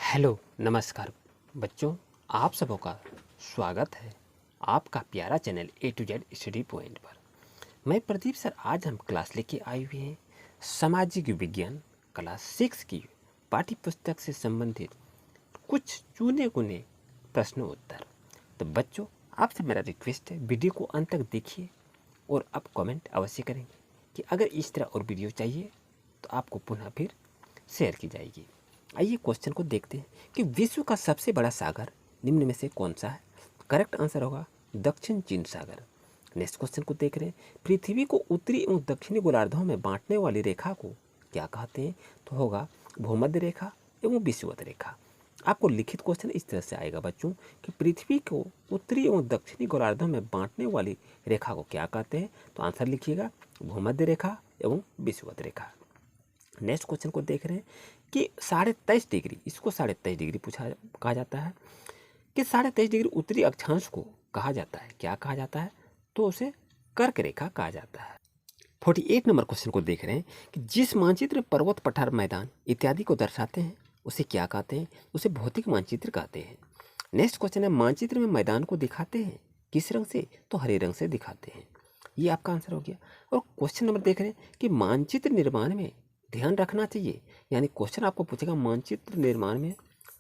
Hello नमस्कार बच्चों, आप सबों का स्वागत है आपका प्यारा channel A to Z study point पर। मैं प्रदीप सर, आज हम क्लास लेके आए हुए हैं सामाजिक विज्ञान क्लास 6 की पाठ्य पुस्तक से संबंधित कुछ चुने गुने प्रश्न उत्तर। तो बच्चों, आपसे मेरा रिक्वेस्ट है, वीडियो को अंत तक देखिए और आप कमेंट अवश्य करेंगे कि अगर इस तरह और वीडियो चाहिए तो आपको पुनः फिर शेयर की जाएगी। आइए क्वेश्चन को देखते हैं कि विश्व का सबसे बड़ा सागर निम्न में से कौन सा है। करेक्ट आंसर होगा दक्षिण चीन सागर। नेक्स्ट क्वेश्चन को देख रहे हैं, पृथ्वी को उत्तरी एवं दक्षिणी गोलार्धों में बांटने वाली रेखा को क्या कहते हैं। तो होगा भूमध्य रेखा एवं विषुवत रेखा। आपको लिखित क्वेश्चन इस तरह से आएगा बच्चों कि पृथ्वी को उत्तरी एवं दक्षिणी गोलार्धों में बांटने वाली रेखा को क्या कहते हैं। तो आंसर लिखिएगा भूमध्य रेखा एवं विषुवत रेखा। नेक्स्ट क्वेश्चन को देख रहे हैं कि 23.5 डिग्री, इसको 23.5 डिग्री कहा जाता है कि 23.5 डिग्री उत्तरी अक्षांश को कहा जाता है, क्या कहा जाता है। तो उसे कर्क रेखा कहा जाता है। 48 नंबर क्वेश्चन को देख रहे हैं कि जिस मानचित्र में पर्वत, पठार, मैदान इत्यादि को दर्शाते हैं उसे क्या कहते हैं। उसे भौतिक मानचित्र कहते हैं। नेक्स्ट क्वेश्चन है, मानचित्र में मैदान को दिखाते हैं किस रंग से। तो हरे रंग से दिखाते हैं। ये आपका आंसर हो गया। और क्वेश्चन नंबर देख रहे हैं कि मानचित्र निर्माण में ध्यान रखना चाहिए, यानी क्वेश्चन आपको पूछेगा मानचित्र निर्माण में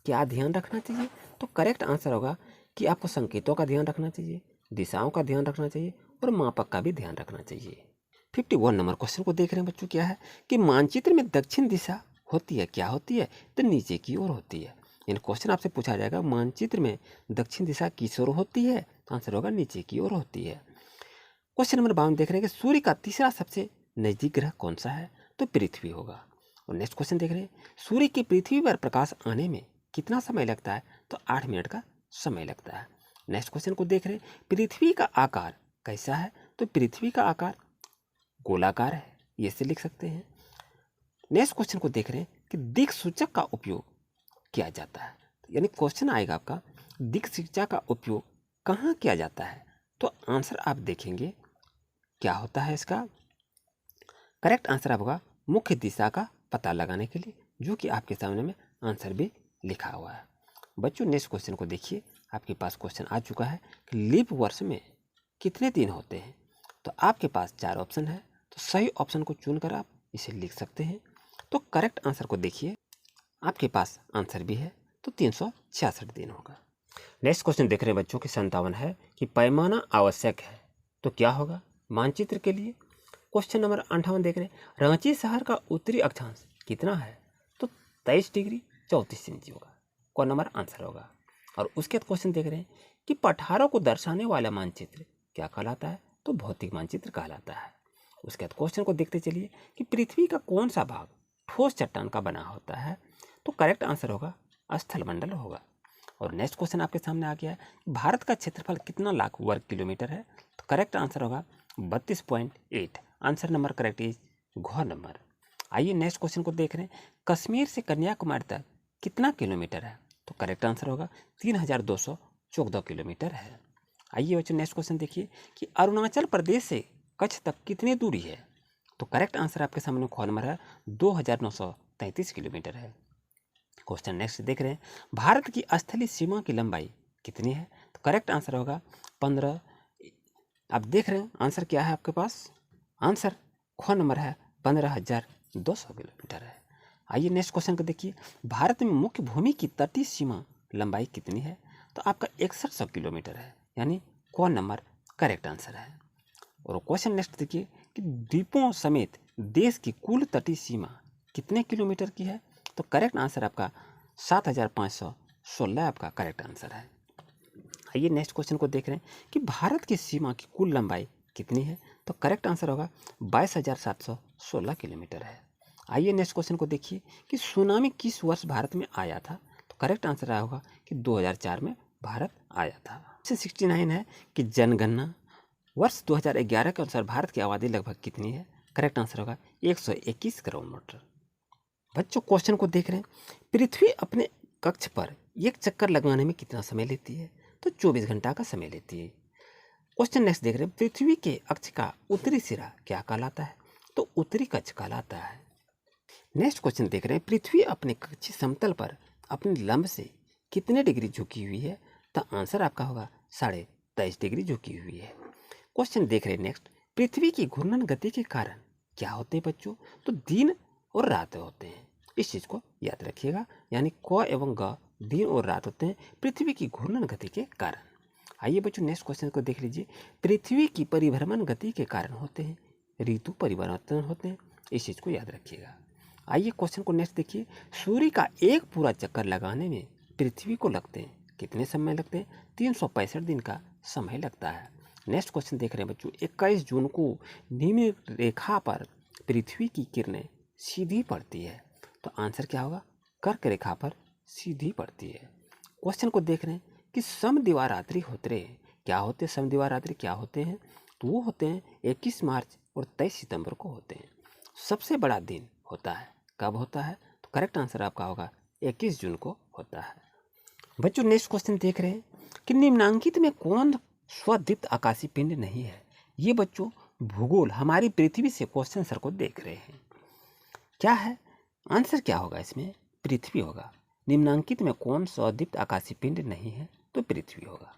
क्या ध्यान रखना चाहिए। तो करेक्ट आंसर होगा कि आपको संकेतों का ध्यान रखना चाहिए, दिशाओं का ध्यान रखना चाहिए और मापक का भी ध्यान रखना चाहिए। 51 नंबर क्वेश्चन को देख रहे हैं बच्चों, क्या है कि मानचित्र में दक्षिण दिशा होती है, क्या होती है। तो नीचे की ओर होती है। यानी क्वेश्चन आपसे पूछा जाएगा मानचित्र में दक्षिण दिशा किस ओर होती है। तो आंसर होगा नीचे की ओर होती है। क्वेश्चन नंबर 52 देख रहे हैं कि सूर्य का तीसरा सबसे नजदीक ग्रह कौन सा है। तो पृथ्वी होगा। और नेक्स्ट क्वेश्चन देख रहे हैं, सूर्य की पृथ्वी पर प्रकाश आने में कितना समय लगता है। तो 8 मिनट का समय लगता है। नेक्स्ट क्वेश्चन को देख रहे हैं, पृथ्वी का आकार कैसा है। तो पृथ्वी का आकार गोलाकार है, ये से लिख सकते हैं। नेक्स्ट क्वेश्चन को देख रहे हैं कि दिक् सूचक का उपयोग किया जाता है, यानी क्वेश्चन आएगा आपका दिक् सूचक का उपयोग कहाँ किया जाता है। तो आंसर आप देखेंगे क्या होता है इसका। करेक्ट आंसर होगा मुख्य दिशा का पता लगाने के लिए, जो कि आपके सामने में आंसर भी लिखा हुआ है। बच्चों, नेक्स्ट क्वेश्चन को देखिए, आपके पास क्वेश्चन आ चुका है कि लीप वर्ष में कितने दिन होते हैं। तो आपके पास 4 ऑप्शन है, तो सही ऑप्शन को चुनकर आप इसे लिख सकते हैं। तो करेक्ट आंसर को देखिए, आपके पास आंसर भी है, तो 366 दिन होगा। नेक्स्ट क्वेश्चन देख रहे हैं बच्चों की 57 है कि पैमाना आवश्यक है, तो क्या होगा मानचित्र के लिए। क्वेश्चन नंबर 58 देख रहे हैं, रांची शहर का उत्तरी अक्षांश कितना है। तो 23 डिग्री 34 इंच होगा। कौन नंबर आंसर होगा। और उसके बाद क्वेश्चन देख रहे हैं कि पठारों को दर्शाने वाला मानचित्र क्या कहलाता है। तो भौतिक मानचित्र कहलाता है। उसके बाद क्वेश्चन को देखते चलिए कि पृथ्वी का कौन सा भाग ठोस चट्टान का बना होता है। तो करेक्ट आंसर होगा स्थल मंडल होगा। और नेक्स्ट क्वेश्चन आपके सामने आ गया है, भारत का क्षेत्रफल कितना लाख वर्ग किलोमीटर है। तो करेक्ट आंसर होगा 32.8। आंसर नंबर करेक्ट इज घ नंबर। आइए नेक्स्ट क्वेश्चन को देख रहे हैं, कश्मीर से कन्याकुमारी तक कितना किलोमीटर है। तो करेक्ट आंसर होगा 3214 किलोमीटर है। आइए बच्चों नेक्स्ट क्वेश्चन देखिए कि अरुणाचल प्रदेश से कच्छ तक कितनी दूरी है। तो करेक्ट आंसर आपके सामने ख नंबर है 2933 किलोमीटर है। क्वेश्चन नेक्स्ट देख रहे हैं, भारत की स्थलीय सीमा की लंबाई कितनी है। तो करेक्ट आंसर होगा 15। आप देख रहे हैं आंसर क्या है आपके पास। आंसर ख नंबर है 15,200 किलोमीटर है। आइए नेक्स्ट क्वेश्चन को देखिए, भारत में मुख्य भूमि की तटीय सीमा लंबाई कितनी है। तो आपका 6100 किलोमीटर है, यानी क नंबर करेक्ट आंसर है। और क्वेश्चन नेक्स्ट देखिए कि द्वीपों समेत देश की कुल तटीय सीमा कितने किलोमीटर की है। तो करेक्ट आंसर आपका 7516 आपका करेक्ट आंसर है। आइए नेक्स्ट क्वेश्चन को देख रहे हैं कि भारत की सीमा की कुल लंबाई कितनी है। तो करेक्ट आंसर होगा 22,716 किलोमीटर है। आइए नेक्स्ट क्वेश्चन को देखिए कि सुनामी किस वर्ष भारत में आया था। तो करेक्ट आंसर आया होगा कि 2004 में भारत आया था। क्वेश्चन 69 है कि जनगणना वर्ष 2011 के अनुसार भारत की आबादी लगभग कितनी है। करेक्ट आंसर होगा 121 करोड़ मीटर। बच्चों क्वेश्चन को देख रहे हैं, पृथ्वी अपने कक्ष पर एक चक्कर लगाने में कितना समय लेती है। तो 24 घंटा का समय लेती है। क्वेश्चन नेक्स्ट देख रहे हैं, पृथ्वी के अक्ष का उत्तरी सिरा क्या कहलाता है। तो उत्तरी कक्ष कहलाता है। नेक्स्ट क्वेश्चन देख रहे हैं, पृथ्वी अपने कक्षीय समतल पर अपने लंब से कितने डिग्री झुकी हुई है? तो आंसर आपका होगा 23.5 डिग्री झुकी हुई है। क्वेश्चन देख रहे हैं नेक्स्ट। पृथ्वी की घूर्णन गति के कारण क्या होते हैं बच्चों? तो दिन और रात होते हैं। इस चीज़ को याद रखिएगा, यानी क एवं ग दिन और रात होते हैं पृथ्वी की घूर्णन गति के कारण। आइए बच्चों नेक्स्ट क्वेश्चन को देख लीजिए। पृथ्वी की परिभ्रमण गति के कारण होते हैं ऋतु परिवर्तन होते हैं। इस चीज़ को याद रखिएगा। आइए क्वेश्चन को नेक्स्ट देखिए। सूर्य का एक पूरा चक्कर लगाने में पृथ्वी को लगते हैं कितने समय लगते हैं? 365 दिन का समय लगता है। नेक्स्ट क्वेश्चन देख रहे हैं बच्चों। 21 जून को निम्न रेखा पर पृथ्वी की किरणें सीधी पड़ती है। तो आंसर क्या होगा? कर्क रेखा पर सीधी पड़ती है। क्वेश्चन को देख रहे हैं कि समदिवारात्रि होते क्या होते हैं? समदिवारात्रि क्या होते हैं? तो वो होते हैं 21 मार्च और 23 सितंबर को होते हैं। सबसे बड़ा दिन होता है कब होता है? तो करेक्ट आंसर आपका होगा 21 जून को होता है। बच्चों नेक्स्ट क्वेश्चन देख रहे हैं कि निम्नांकित में कौन स्वदीप्त आकाशीय पिंड नहीं है? ये बच्चों भूगोल हमारी पृथ्वी से क्वेश्चन सर को देख रहे हैं। क्या है आंसर? क्या होगा इसमें? पृथ्वी होगा। निम्नांकित में कौन स्वदीप्त आकाशीय पिंड नहीं है? तो पृथ्वी होगा।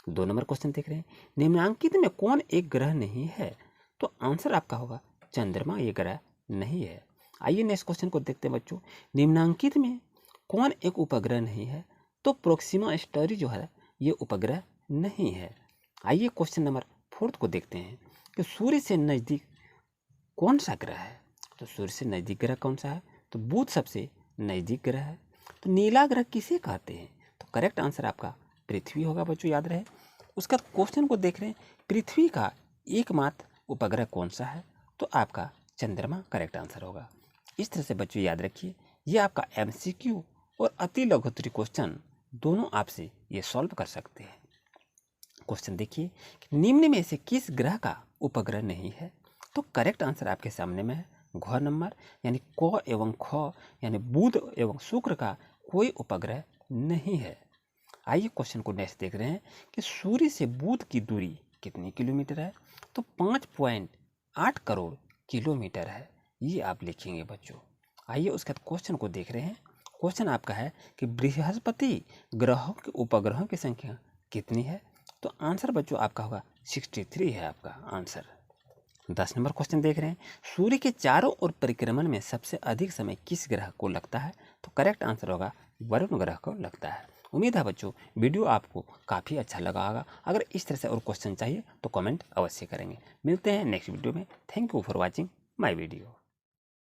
2 नंबर क्वेश्चन देख रहे हैं। निम्नांकित में कौन एक ग्रह नहीं है? तो आंसर आपका होगा चंद्रमा ये ग्रह नहीं है। आइए नेक्स्ट क्वेश्चन को देखते हैं बच्चों। निम्नांकित में कौन एक उपग्रह नहीं है? तो प्रोक्सिमा स्टोरी जो है ये उपग्रह नहीं है। आइए क्वेश्चन नंबर 4 को देखते हैं कि सूर्य से नज़दीक कौन सा ग्रह है? तो सूर्य से नज़दीक ग्रह कौन सा है? तो बुध सबसे नज़दीक ग्रह है। तो नीला ग्रह किसे कहते हैं? तो करेक्ट आंसर आपका पृथ्वी होगा बच्चों, याद रहे। उसका क्वेश्चन को देख रहे हैं। पृथ्वी का एकमात्र उपग्रह कौन सा है? तो आपका चंद्रमा करेक्ट आंसर होगा। इस तरह से बच्चों याद रखिए, ये आपका MCQ और अति लघुत्तरी क्वेश्चन दोनों आपसे ये सॉल्व कर सकते हैं। क्वेश्चन देखिए कि निम्न में से किस ग्रह का उपग्रह नहीं है? तो करेक्ट आंसर आपके सामने में है घ नंबर, यानी क एवं ख, यानी बुध एवं शुक्र का कोई उपग्रह नहीं है। आइए क्वेश्चन को नेक्स्ट देख रहे हैं कि सूर्य से बुध की दूरी कितनी किलोमीटर है? तो 5.8 करोड़ किलोमीटर है। ये आप लिखेंगे बच्चों। आइए उसके बाद क्वेश्चन को देख रहे हैं। क्वेश्चन आपका है कि बृहस्पति ग्रहों के उपग्रहों की संख्या कितनी है? तो आंसर बच्चों आपका होगा 63 है आपका आंसर। 10 नंबर क्वेश्चन देख रहे हैं। सूर्य के चारों ओर परिक्रमण में सबसे अधिक समय किस ग्रह को लगता है? तो करेक्ट आंसर होगा वरुण ग्रह को लगता है। उम्मीद है बच्चों वीडियो आपको काफ़ी अच्छा लगा होगा। अगर इस तरह से और क्वेश्चन चाहिए तो कमेंट अवश्य करेंगे। मिलते हैं नेक्स्ट वीडियो में। Thank you for watching my video.